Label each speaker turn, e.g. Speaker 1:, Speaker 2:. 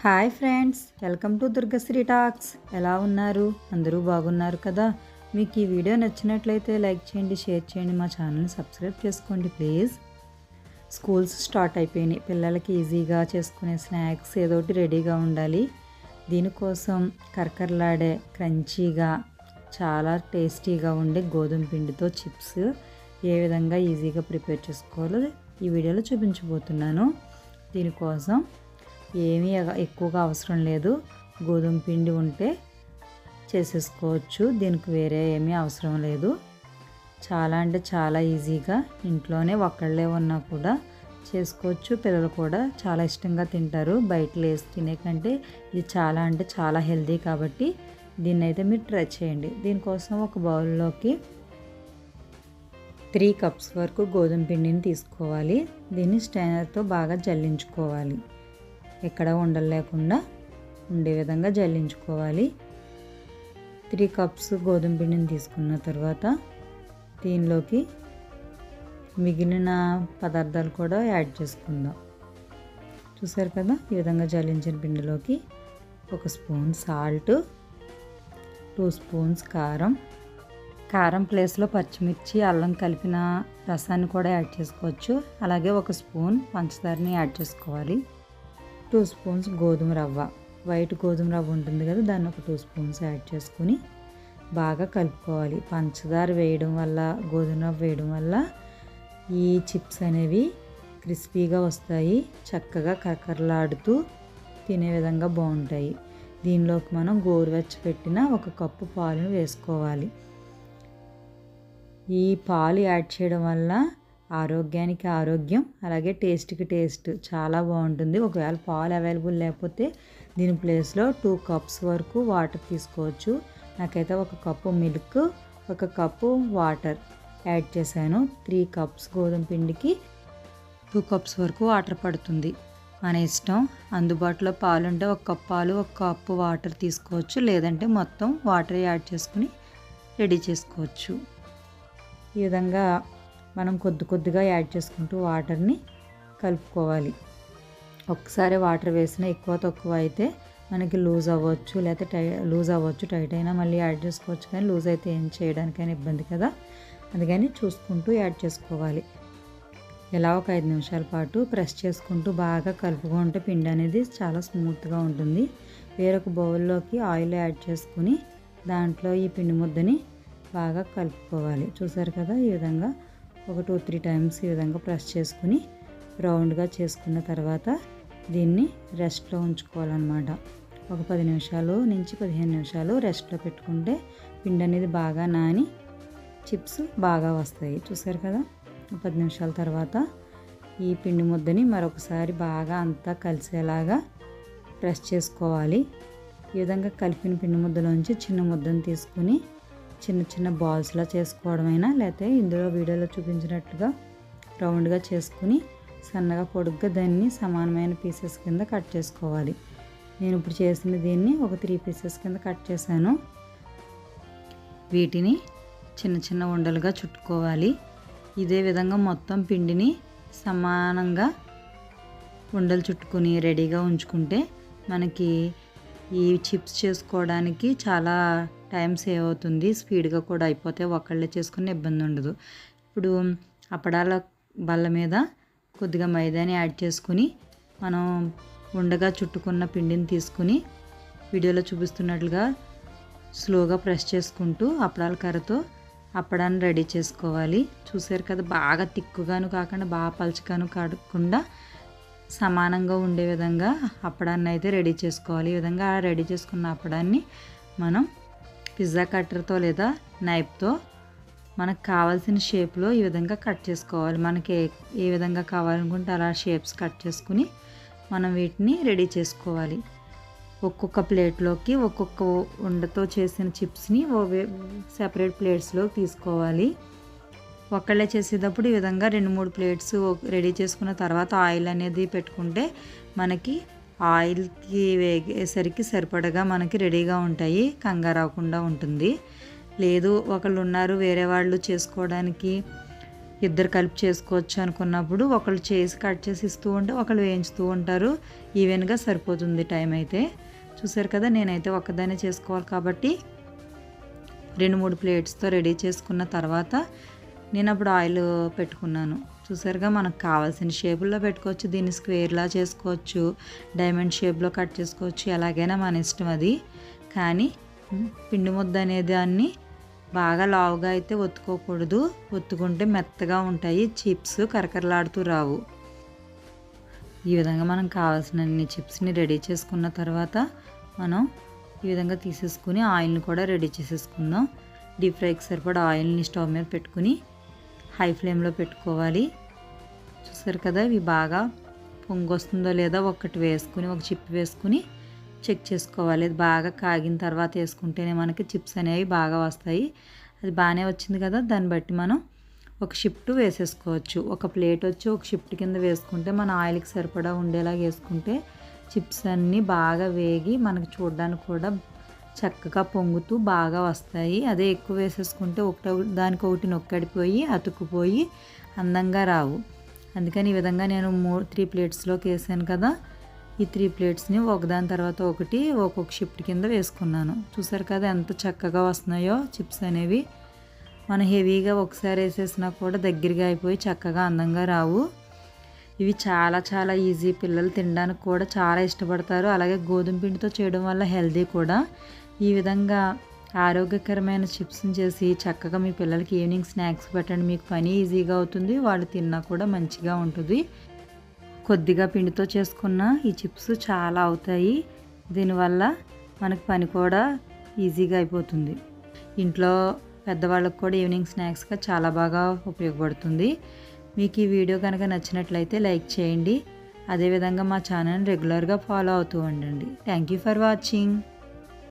Speaker 1: Hi friends, welcome to Durgasri talks. ఎలా ఉన్నారు? అందరూ బాగున్నారు కదా? మీకు ఈ వీడియో నచ్చినట్లయితే లైక్ చేయండి, షేర్ చేయండి, మా ఛానల్ని సబ్స్క్రైబ్ చేసుకోండి ప్లీజ్. స్కూల్స్ స్టార్ట్ అయిపోయినాయి. పిల్లలకి ఈజీగా చేసుకునే స్నాక్స్ ఏదోటి రెడీగా ఉండాలి. దీనికోసం కరకరలాడే క్రంచీగా చాలా టేస్టీగా ఉండే గోధుమ పిండితో చిప్స్ ఏ విధంగా ఈజీగా ప్రిపేర్ చేసుకోవాలో ఈ వీడియోలో చూపించబోతున్నాను. దీనికోసం ఏమీ ఎక్కువగా అవసరం లేదు. గోధుమ పిండి ఉంటే చేసేసుకోవచ్చు. దీనికి వేరే ఏమీ అవసరం లేదు. చాలా అంటే చాలా ఈజీగా ఇంట్లోనే ఒక్కళ్ళే ఉన్నా కూడా చేసుకోవచ్చు. పిల్లలు కూడా చాలా ఇష్టంగా తింటారు. బయట లేసి తినే కంటే ఇది చాలా అంటే చాలా హెల్తీ కాబట్టి దీన్ని అయితే మీరు ట్రై చేయండి. దీనికోసం ఒక బౌల్లోకి 3 కప్స్ వరకు గోధుమ పిండిని తీసుకోవాలి. దీన్ని స్ట్రైనర్తో బాగా జల్లించుకోవాలి. ఎక్కడ ఉండలు లేకుండా ఉండే విధంగా జల్లించుకోవాలి. 3 కప్స్ గోధుమ పిండిని తీసుకున్న తర్వాత దీనిలోకి మిగిలిన పదార్థాలు కూడా యాడ్ చేసుకుందాం. చూసారు కదా, ఈ విధంగా జల్లించిన పిండిలోకి 1 స్పూన్ సాల్ట్, 2 స్పూన్స్ కారం ప్లేస్లో పచ్చిమిర్చి, అల్లం కలిపిన రసాన్ని కూడా యాడ్ చేసుకోవచ్చు. అలాగే 1 స్పూన్ పంచదారని యాడ్ చేసుకోవాలి. 2 స్పూన్స్ గోధుమ రవ్వ, వైట్ గోధుమ రవ్వ ఉంటుంది కదా, దాన్ని ఒక 2 స్పూన్స్ యాడ్ చేసుకుని బాగా కలుపుకోవాలి. పంచదార వేయడం వల్ల, గోధుమ రవ్వ వేయడం వల్ల ఈ చిప్స్ అనేవి క్రిస్పీగా వస్తాయి. చక్కగా కరకరలాడుతూ తినే విధంగా బాగుంటాయి. దీనిలోకి మనం గోరువెచ్చ పెట్టిన 1 కప్పు పాలను వేసుకోవాలి. ఈ పాలు యాడ్ చేయడం వల్ల ఆరోగ్యానికి ఆరోగ్యం, అలాగే టేస్ట్కి టేస్ట్ చాలా బాగుంటుంది. ఒకవేళ పాలు అవైలబుల్ లేకపోతే దీని ప్లేస్లో 2 కప్స్ వరకు వాటర్ తీసుకోవచ్చు. నాకైతే 1 cup milk, 1 cup water add చేశాను. 3 కప్స్ గోధుమ పిండికి 2 కప్స్ వరకు వాటర్ పడుతుంది. మన ఇష్టం. అందుబాటులో పాలు ఉంటే 1 కప్ పాలు, 1 కప్పు వాటర్ తీసుకోవచ్చు. లేదంటే మొత్తం వాటర్ యాడ్ చేసుకుని రెడీ చేసుకోవచ్చు. ఈ విధంగా మనం కొద్దిగా యాడ్ చేసుకుంటూ వాటర్ని కలుపుకోవాలి. ఒక్కసారి వాటర్ వేసిన ఎక్కువ తక్కువ అయితే మనకి లూజ్ అవ్వచ్చు, లేకపోతే లూజ్ అవ్వచ్చు. టైట్ అయినా మళ్ళీ యాడ్ చేసుకోవచ్చు, కానీ లూజ్ అయితే ఏం చేయడానికైనా ఇబ్బంది కదా, అందుకని చూసుకుంటూ యాడ్ చేసుకోవాలి. ఇలా ఒక 5 నిమిషాల పాటు ప్రెస్ చేసుకుంటూ బాగా కలుపుకుంటే పిండి అనేది చాలా స్మూత్గా ఉంటుంది. వేరొక బౌల్లోకి ఆయిల్ యాడ్ చేసుకుని దాంట్లో ఈ పిండి ముద్దని బాగా కలుపుకోవాలి. చూసారు కదా, ఈ విధంగా ఒక 2-3 టైమ్స్ ఈ విధంగా ప్రెస్ చేసుకుని రౌండ్గా చేసుకున్న తర్వాత దీన్ని రెస్ట్లో ఉంచుకోవాలన్నమాట. ఒక 10 నిమిషాలు నుంచి 15 నిమిషాలు రెస్ట్లో పెట్టుకుంటే పిండి అనేది బాగా నాని చిప్స్ బాగా వస్తాయి. చూసారు కదా, 10 నిమిషాల తర్వాత ఈ పిండి ముద్దని మరొకసారి బాగా అంతా కలిసేలాగా ప్రెస్ చేసుకోవాలి. ఈ విధంగా కలిపిన పిండి ముద్దలోంచి చిన్న ముద్దను తీసుకుని చిన్న బాల్స్లా చేసుకోవడమైనా, లేకపోతే ఇందులో వీడియోలో చూపించినట్లుగా రౌండ్గా చేసుకుని సన్నగా పొడుగ్గా దాన్ని సమానమైన పీసెస్ కింద కట్ చేసుకోవాలి. నేను ఇప్పుడు చేసిన దీన్ని ఒక 3 పీసెస్ కింద కట్ చేశాను. వీటిని చిన్న ఉండలుగా చుట్టుకోవాలి. ఇదే విధంగా మొత్తం పిండిని సమానంగా ఉండలు చుట్టుకుని రెడీగా ఉంచుకుంటే మనకి ఈ చిప్స్ చేసుకోవడానికి చాలా టైం సేవ్ అవుతుంది. స్పీడ్గా కూడా అయిపోతే ఒకళ్ళే చేసుకునే ఇబ్బంది ఉండదు. ఇప్పుడు అప్పడాల బల్ల మీద కొద్దిగా మైదాని యాడ్ చేసుకుని మనం ఉండగా చుట్టుకున్న పిండిని తీసుకుని వీడియోలో చూపిస్తున్నట్లుగా స్లోగా ప్రెస్ చేసుకుంటూ అప్పడాల కర్రతో అప్పడాన్ని రెడీ చేసుకోవాలి. చూసారు కదా, బాగా తిక్కుగాను కాకుండా బాగా పలచగాను కాకుండా సమానంగా ఉండే విధంగా అప్పడాన్ని అయితే రెడీ చేసుకోవాలి. ఈ విధంగా రెడీ చేసుకున్న అప్పడాన్ని మనం పిజ్జా కట్టర్తో లేదా నైఫ్తో మనకు కావాల్సిన షేప్లో ఈ విధంగా కట్ చేసుకోవాలి. మనకి ఏ విధంగా కావాలనుకుంటే అలా షేప్స్ కట్ చేసుకుని మనం వీటిని రెడీ చేసుకోవాలి. ఒక్కొక్క ప్లేట్లోకి ఒక్కొక్క ఉండతో చేసిన చిప్స్ని సెపరేట్ ప్లేట్స్లో తీసుకోవాలి. ఒక్కళ్ళే చేసేటప్పుడు ఈ విధంగా 2-3 ప్లేట్స్ రెడీ చేసుకున్న తర్వాత ఆయిల్ అనేది పెట్టుకుంటే మనకి ఆయిల్కి వేగేసరికి సరిపడగా మనకి రెడీగా ఉంటాయి, కంగారు అవ్వకుండా ఉంటుంది. లేదు ఒకళ్ళు ఉన్నారు వేరే వాళ్ళు చేసుకోవడానికి ఇద్దరు కలిపి చేసుకోవచ్చు అనుకున్నప్పుడు ఒకళ్ళు చేసి కట్ చేసి ఇస్తూ ఉంటే ఒకళ్ళు వేయించుతూ ఉంటారు. ఈవెన్గా సరిపోతుంది టైం అయితే. చూసారు కదా, నేనైతే ఒక్కదాన్నే చేసుకోవాలి కాబట్టి 2-3 ప్లేట్స్తో రెడీ చేసుకున్న తర్వాత నేను అప్పుడు ఆయిల్ పెట్టుకున్నాను. చూసారుగా, మనకు కావాల్సిన షేపుల్లో పెట్టుకోవచ్చు. దీన్ని స్క్వేర్లా చేసుకోవచ్చు, డైమండ్ షేప్లో కట్ చేసుకోవచ్చు, ఎలాగైనా మన ఇష్టం అది. కానీ పిండి ముద్ద అనే దాన్ని బాగా లావుగా అయితే ఒత్తుకోకూడదు. ఒత్తుకుంటే మెత్తగా ఉంటాయి, చిప్స్ కరకరలాడుతూ రావు. ఈ విధంగా మనం కావాల్సినన్ని చిప్స్ని రెడీ చేసుకున్న తర్వాత మనం ఈ విధంగా తీసేసుకుని ఆయిల్ని కూడా రెడీ చేసేసుకుందాం. డీప్ ఫ్రైకి సరిపడా ఆయిల్ని స్టవ్ మీద పెట్టుకుని హై ఫ్లేమ్లో పెట్టుకోవాలి. చూసారు కదా, ఇవి బాగా పొంగు వస్తుందో లేదో ఒకటి వేసుకుని, ఒక చిప్ వేసుకుని చెక్ చేసుకోవాలి. అది బాగా కాగిన తర్వాత వేసుకుంటేనే మనకి చిప్స్ అనేవి బాగా వస్తాయి. అది బాగానే వచ్చింది కదా, దాన్ని బట్టి మనం ఒక షిఫ్ట్ వేసేసుకోవచ్చు. ఒక ప్లేట్ వచ్చి ఒక షిఫ్ట్ కింద వేసుకుంటే మన ఆయిల్కి సరిపడా ఉండేలాగా వేసుకుంటే చిప్స్ అన్నీ బాగా వేగి మనకు చూడడానికి కూడా చక్కగా పొంగుతూ బాగా వస్తాయి. అదే ఎక్కువ వేసేసుకుంటే దానికొకటి నొక్కడిపోయి అతుక్కుపోయి అందంగా రావు. అందుకని ఈ విధంగా నేను 3 ప్లేట్స్లోకి వేసాను కదా, ఈ 3 ప్లేట్స్ని ఒకదాని తర్వాత ఒకటి ఒక్కొక్క షిఫ్ట్ కింద వేసుకున్నాను. చూసారు కదా ఎంత చక్కగా వస్తున్నాయో చిప్స్ అనేవి. మనం హెవీగా ఒకసారి వేసేసినా కూడా దగ్గరగా అయిపోయి చక్కగా అందంగా రావు. ఇవి చాలా చాలా ఈజీ, పిల్లలు తినడానికి కూడా చాలా ఇష్టపడతారు. అలాగే గోధుమ పిండితో చేయడం వల్ల హెల్దీ కూడా. ఈ విధంగా ఆరోగ్యకరమైన చిప్స్ని చేసి చక్కగా మీ పిల్లలకి ఈవినింగ్ స్నాక్స్ పెట్టండి. మీకు పని ఈజీగా అవుతుంది, వాళ్ళు తిన్నా కూడా మంచిగా ఉంటుంది. కొద్దిగా పిండితో చేసుకున్న ఈ చిప్స్ చాలా అవుతాయి. దీనివల్ల మనకి పని కూడా ఈజీగా అయిపోతుంది. ఇంట్లో పెద్దవాళ్ళకు కూడా ఈవినింగ్ స్నాక్స్గా చాలా బాగా ఉపయోగపడుతుంది. మీకు ఈ వీడియో కనుక నచ్చినట్లయితే లైక్ చేయండి. అదేవిధంగా మా ఛానల్ని రెగ్యులర్గా ఫాలో అవుతూ ఉండండి. Thank you for watching.